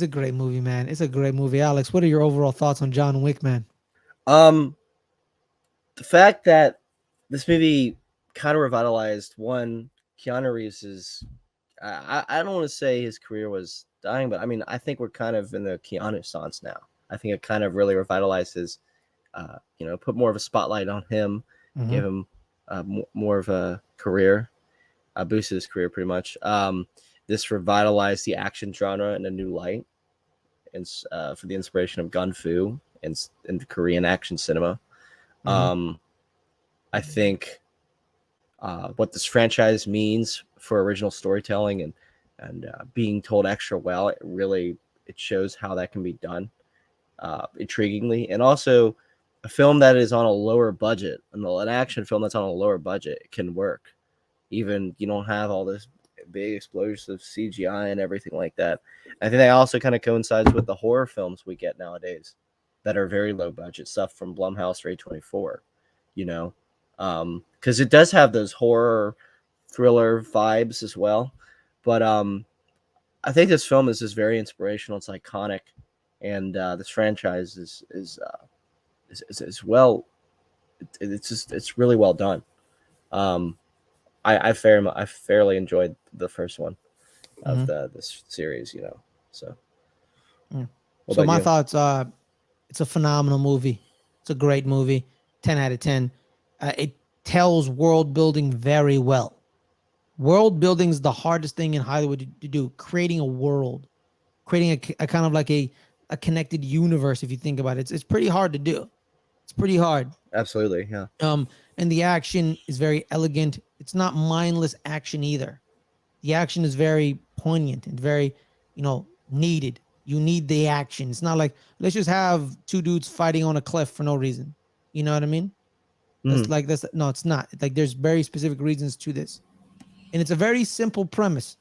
a great movie, man. It's a great movie. Alex, what are your overall thoughts on John Wick, man? The fact that this movie kind of revitalized one, Keanu Reeves is, I don't want to say his career was dying, but I mean, I think we're kind of in the Keanu Renaissance now. I think it kind of really revitalized his, you know, put more of a spotlight on him, gave him more of a career, boosted his career pretty much. This revitalized the action genre in a new light, and for the inspiration of gun fu and Korean action cinema. I think what this franchise means for original storytelling and being told extra well, it shows how that can be done intriguingly, and also a film that is on a lower budget, an action film that's on a lower budget can work. Even you don't have all this big explosive CGI and everything like that. I think that also kind of coincides with the horror films we get nowadays that are very low budget stuff from Blumhouse or A24, you know, because it does have those horror thriller vibes as well. But I think this film is just very inspirational. It's iconic, and this franchise is well. It's really well done. I fairly enjoyed the first one of this series, you know. So, So my thoughts are, it's a phenomenal movie. It's a great movie. 10 out of 10. It tells world building very well. World building is the hardest thing in Hollywood to do. Creating a world, creating a kind of like a connected universe. If you think about it, it's pretty hard to do. It's pretty hard. Absolutely, yeah. And the action is very elegant. It's not mindless action either. The action is very poignant and very, you know, needed. You need the action. It's not like, let's just have two dudes fighting on a cliff for no reason. You know what I mean? No, it's not. Like there's very specific reasons to this. And it's a very simple premise.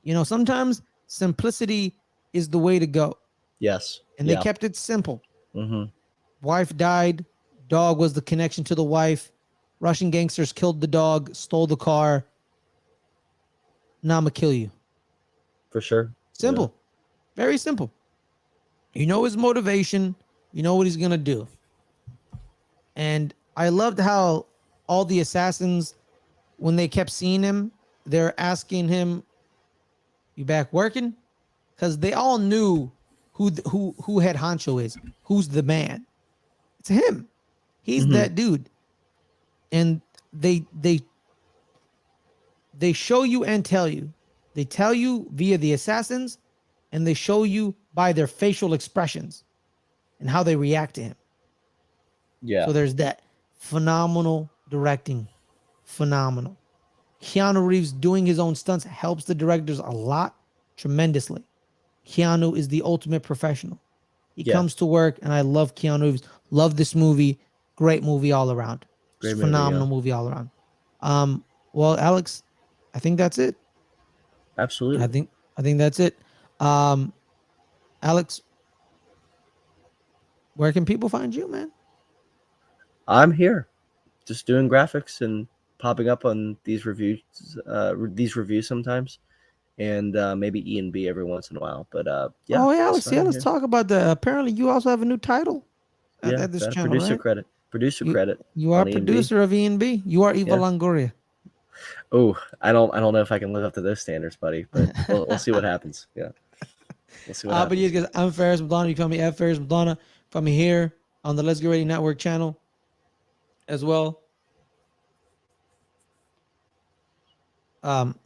You know, sometimes simplicity is the way to go. Yes. And they kept it simple. Wife died. Dog was the connection to the wife. Russian gangsters killed the dog, stole the car. Now I'm gonna kill you. For sure. Simple. Very simple. You know his motivation. You know what he's gonna do. And I loved how all the assassins, when they kept seeing him, they're asking him, "You back working?" Because they all knew who head honcho is, who's the man. It's him. He's that dude. And they show you and tell you. They tell you via the assassins, and they show you by their facial expressions and how they react to him. Yeah. So there's that. Phenomenal directing. Phenomenal. Keanu Reeves doing his own stunts helps the directors a lot, tremendously. Keanu is the ultimate professional. He comes to work, and I love Keanu Reeves. Love this movie. Great movie all around. Great movie, phenomenal movie all around. Well, Alex, I think that's it. Absolutely. I think that's it. Alex, where can people find you, man? I'm here, just doing graphics and popping up on these reviews sometimes, and maybe E&B every once in a while. But yeah. Oh yeah, Alex. so Yeah, I'm let's here. talk about that. Apparently, you also have a new title at this Got a channel, producer right? credit. Producer credit. You are on E&B. producer of E&B. You are Eva Yeah. Longoria. Oh, I don't know if I can live up to those standards, buddy. But we'll see what happens. Yeah, we'll see what happens. But yes, guys, I'm Ferris Madonna. You can call me Ferris Madonna. From me here on the Let's Get Ready Network channel as well.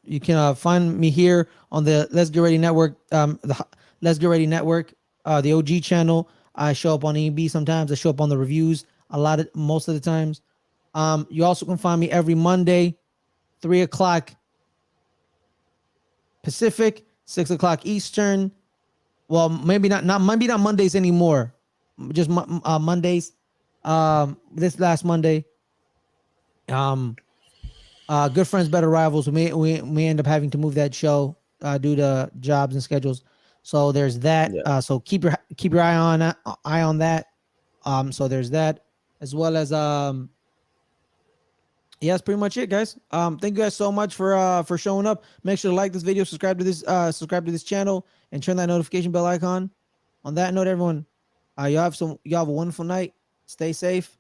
You can find me here on the Let's Get Ready Network, the Let's Get Ready Network, the OG channel. I show up on EB sometimes. I show up on the reviews most of the times. You also can find me every Monday, 3 o'clock Pacific, 6 o'clock Eastern. Well, maybe not Mondays anymore. Just Mondays. This last Monday. Good Friends, Better Rivals. We end up having to move that show due to jobs and schedules. So there's that. Yeah. So keep your eye on that. So there's that, as well as yeah, that's pretty much it, guys. Thank you guys so much for showing up. Make sure to like this video, subscribe to this channel, and turn that notification bell icon. On that note, everyone, y'all have a wonderful night. Stay safe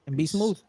and be smooth.